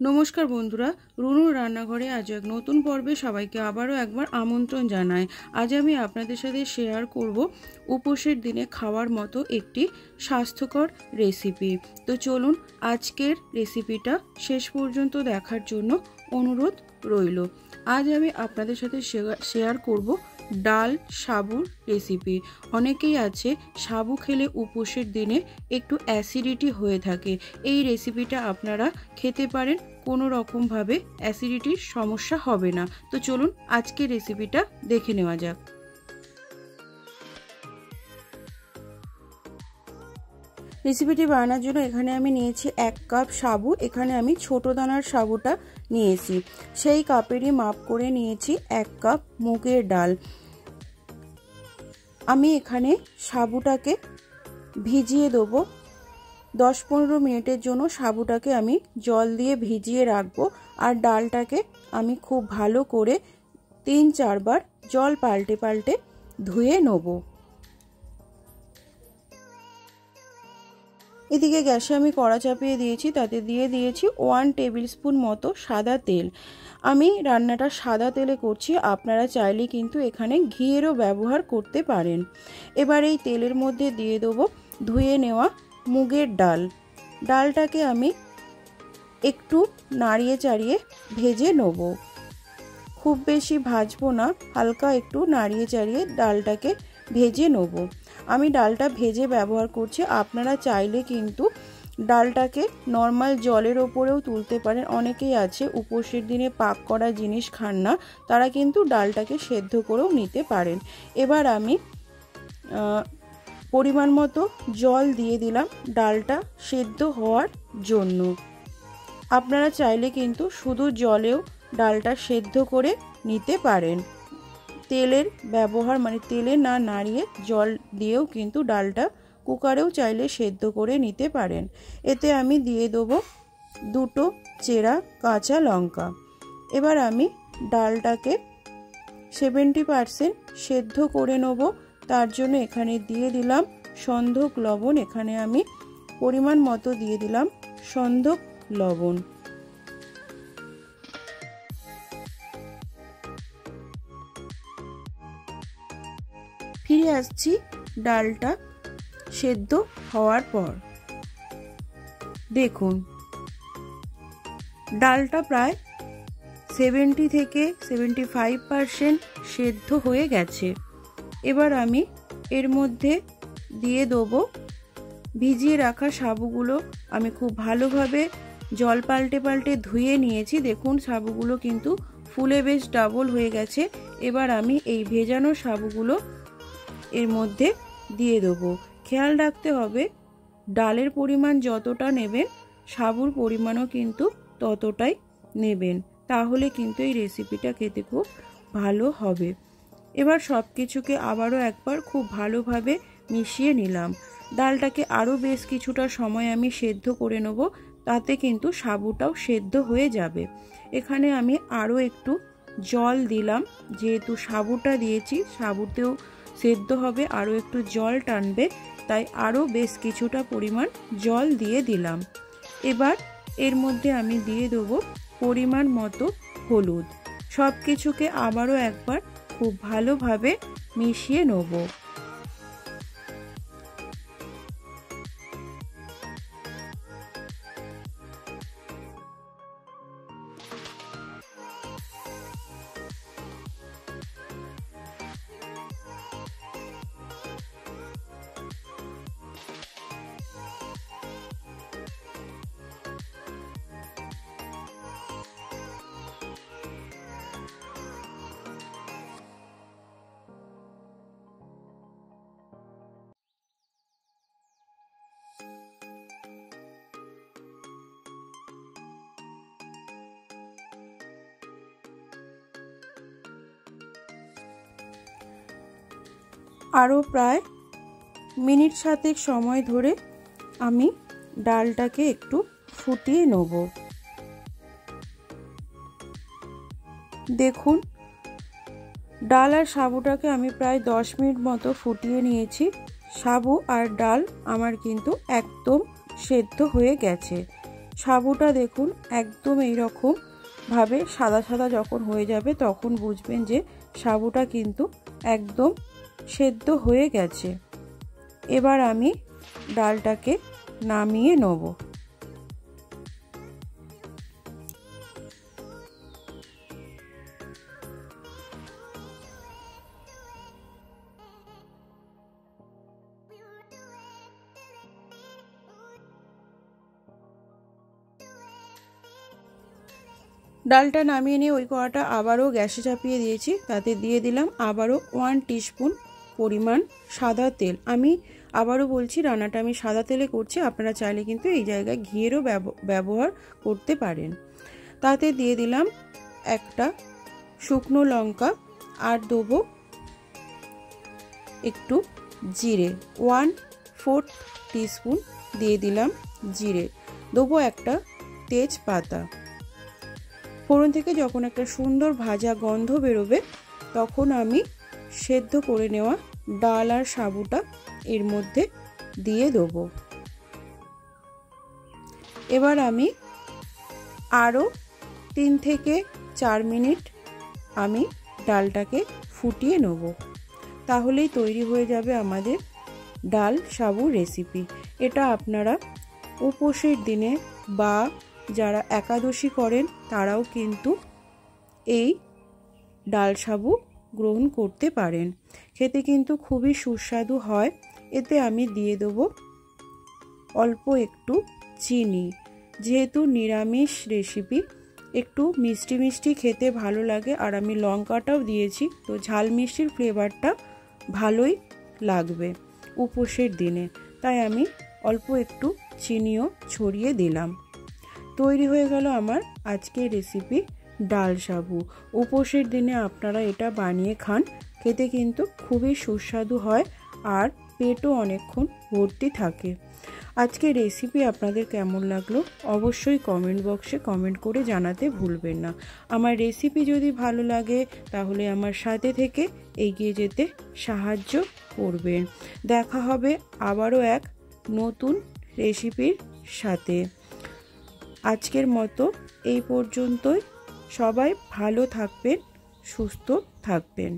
নমস্কার বন্ধুরা, রুনুর রান্নাঘরে আজ এক নতুন পর্বে সবাইকে আবারও একবার আমন্ত্রণ জানাই। আজ আমি আপনাদের সাথে শেয়ার করব উপোসের দিনে খাওয়ার মতো একটি স্বাস্থ্যকর রেসিপি। তো চলুন আজকের রেসিপিটা শেষ পর্যন্ত দেখার জন্য অনুরোধ রইল। আজ আমি আপনাদের সাথে শেয়ার করব ডাল সাবুর রেসিপি। অনেকেই আছে সাবু খেলে উপোসের দিনে একটু অ্যাসিডিটি হয়ে থাকে। এই রেসিপিটা আপনারা খেতে পারেন, কোনো রকমভাবে অ্যাসিডিটির সমস্যা হবে না। তো চলুন আজকে রেসিপিটা দেখে নেওয়া যাক। রেসিপিটি বানানোর জন্য এখানে আমি নিয়েছি 1 কাপ সাবু। এখানে আমি ছোট দানার সাবুটা নিয়েছি। সেই কাপেরই মাপ করে নিয়েছি 1 কাপ মুগের ডাল। আমি এখানে সাবুটাকে ভিজিয়ে দেবো 10-15 মিনিটের জন্য। সাবুটাকে আমি জল দিয়ে ভিজিয়ে রাখবো। আর ডালটাকে আমি খুব ভালো করে 3-4 বার জল পাল্টে পাল্টে ধুয়ে নেব। এদিকে গ্যাসে আমি কড়া চাপিয়ে দিয়েছি, তাতে দিয়ে দিয়েছি 1 টেবিল স্পুন মতো সাদা তেল। আমি রান্নাটা সাদা তেলে করছি, আপনারা চাইলে কিন্তু এখানে ঘিয়েরও ব্যবহার করতে পারেন। এবার এই তেলের মধ্যে দিয়ে দেবো ধুয়ে নেওয়া মুগের ডাল। ডালটাকে আমি একটু নাড়িয়ে চাড়িয়ে ভেজে নেব। খুব বেশি ভাজবো না, হালকা একটু নাড়িয়ে চাড়িয়ে ডালটাকে ভেজে নেব। আমি ডালটা ভেজে ব্যবহার করছি, আপনারা চাইলে কিন্তু ডালটাকে নর্মাল জলের ওপরেও তুলতে পারেন। অনেকেই আছে উপোসের দিনে পাক করা জিনিস খান না, তারা কিন্তু ডালটাকে সেদ্ধ করেও নিতে পারেন। এবার আমি পরিমাণ মতো জল দিয়ে দিলাম ডালটা সেদ্ধ হওয়ার জন্য। আপনারা চাইলে কিন্তু শুধু জলেও ডালটা সেদ্ধ করে নিতে পারেন। তেলের ব্যবহার তেলে না নাড়িয়ে জল দিয়েও কিন্তু ডালটা কুকারেও চাইলে সেদ্ধ করে নিতে পারেন। এতে আমি দিয়ে দেবো 2 চেরা কাঁচা লঙ্কা। এবার আমি ডালটাকে 70% সেদ্ধ করে নেব। তার জন্য এখানে দিয়ে দিলাম সন্ধক লবণ। এখানে আমি পরিমাণ মতো দিয়ে দিলাম সন্ধক লবণ। ফিরে আসছি ডালটা সেদ্ধ হওয়ার পর। দেখুন ডালটা প্রায় 70 থেকে 75% সেদ্ধ হয়ে গেছে। এবার আমি এর মধ্যে দিয়ে দেবো ভিজিয়ে রাখা সাবুগুলো। আমি খুব ভালোভাবে জল পাল্টে পাল্টে ধুয়ে নিয়েছি। দেখুন সাবুগুলো কিন্তু ফুলে বেশ ডাবল হয়ে গেছে। এবার আমি এই ভেজানো সাবুগুলো এর মধ্যে দিয়ে দেবো। খেয়াল রাখতে হবে ডালের পরিমাণ যতটা নেবেন সাবুর পরিমাণও কিন্তু ততটাই নেবেন, তাহলে কিন্তু এই রেসিপিটা খেতে খুব ভালো হবে। এবার সব কিছুকে আবারও একবার খুব ভালোভাবে মিশিয়ে নিলাম। ডালটাকে আরও বেশ কিছুটা সময় আমি সেদ্ধ করে নেব, তাতে কিন্তু সাবুটাও সেদ্ধ হয়ে যাবে। এখানে আমি আরও একটু জল দিলাম, যেহেতু সাবুটা দিয়েছি সাবুতেও সেদ্ধ হবে, আরও একটু জল টানবে, তাই আরও বেশ কিছুটা পরিমাণ জল দিয়ে দিলাম। এবার এর মধ্যে আমি দিয়ে দেবো পরিমাণ মতো হলুদ। সব কিছুকে আবারও একবার খুব ভালোভাবে মিশিয়ে নেব। আরও প্রায় মিনিট 7 সময় ধরে আমি ডালটাকে একটু ফুটিয়ে নেব। দেখুন ডাল আর সাবুটাকে আমি প্রায় 10 মিনিট মতো ফুটিয়ে নিয়েছি। সাবু আর ডাল আমার কিন্তু একদম সেদ্ধ হয়ে গেছে। সাবুটা দেখুন একদম এইরকম ভাবে সাদা সাদা যখন হয়ে যাবে তখন বুঝবেন যে সাবুটা কিন্তু একদম সেদ্ধ হয়ে গেছে। এবার আমি ডালটাকে নামিয়ে নেব। ডালটা নামিয়ে নিয়ে ওই কড়াটা আবারও গ্যাসে চাপিয়ে দিয়েছি। তাতে দিয়ে দিলাম আবারও 1 টিস্পুন পরিমাণ সাদা তেল। আমি আবারও বলছি, রান্নাটা আমি সাদা তেলে করছি, আপনারা চাইলে কিন্তু এই জায়গায় ঘিয়েরও ব্যবহার করতে পারেন। তাতে দিয়ে দিলাম একটা শুকনো লঙ্কা আর দেবো একটু জিরে, 1/4 টিস্পুন দিয়ে দিলাম জিরে, দেবো একটা তেজপাতা। ফোড়ন থেকে যখন একটা সুন্দর ভাজা গন্ধ বেরোবে তখন আমি সেদ্ধ করে নেওয়া ডাল আর সাবুটা এর মধ্যে দিয়ে দেবো। এবার আমি আরও 3 থেকে 4 মিনিট আমি ডালটাকে ফুটিয়ে নেব। তাহলেই তৈরি হয়ে যাবে আমাদের ডাল সাবু রেসিপি। এটা আপনারা উপোসের দিনে বা যারা একাদশী করেন তারাও কিন্তু এই ডাল সাবু গ্রহণ করতে পারেন। খেতে কিন্তু খুবই সুস্বাদু হয়। এতে আমি দিয়ে দেবো অল্প একটু চিনি। যেহেতু নিরামিষ রেসিপি একটু মিষ্টি মিষ্টি খেতে ভালো লাগে, আর আমি লঙ্কাটাও দিয়েছি, তো ঝাল মিষ্টির ফ্লেভারটা ভালোই লাগবে উপোসের দিনে, তাই আমি অল্প একটু চিনিও ছড়িয়ে দিলাম। তৈরি হয়ে গেল আমার আজকের রেসিপি ডাল সাবু। উপোসের দিনে আপনারা এটা বানিয়ে খান, খেতে কিন্তু খুবই সুস্বাদু হয় আর পেটও অনেকক্ষণ ভর্তি থাকে। আজকের রেসিপি আপনাদের কেমন লাগলো অবশ্যই কমেন্ট বক্সে কমেন্ট করে জানাতে ভুলবেন না। আমার রেসিপি যদি ভালো লাগে তাহলে আমার সাথে থেকে এগিয়ে যেতে সাহায্য করবেন। দেখা হবে আবারও এক নতুন রেসিপির সাথে। আজকের মতো এই পর্যন্তই। সবাই ভালো থাকবেন, সুস্থ থাকবেন।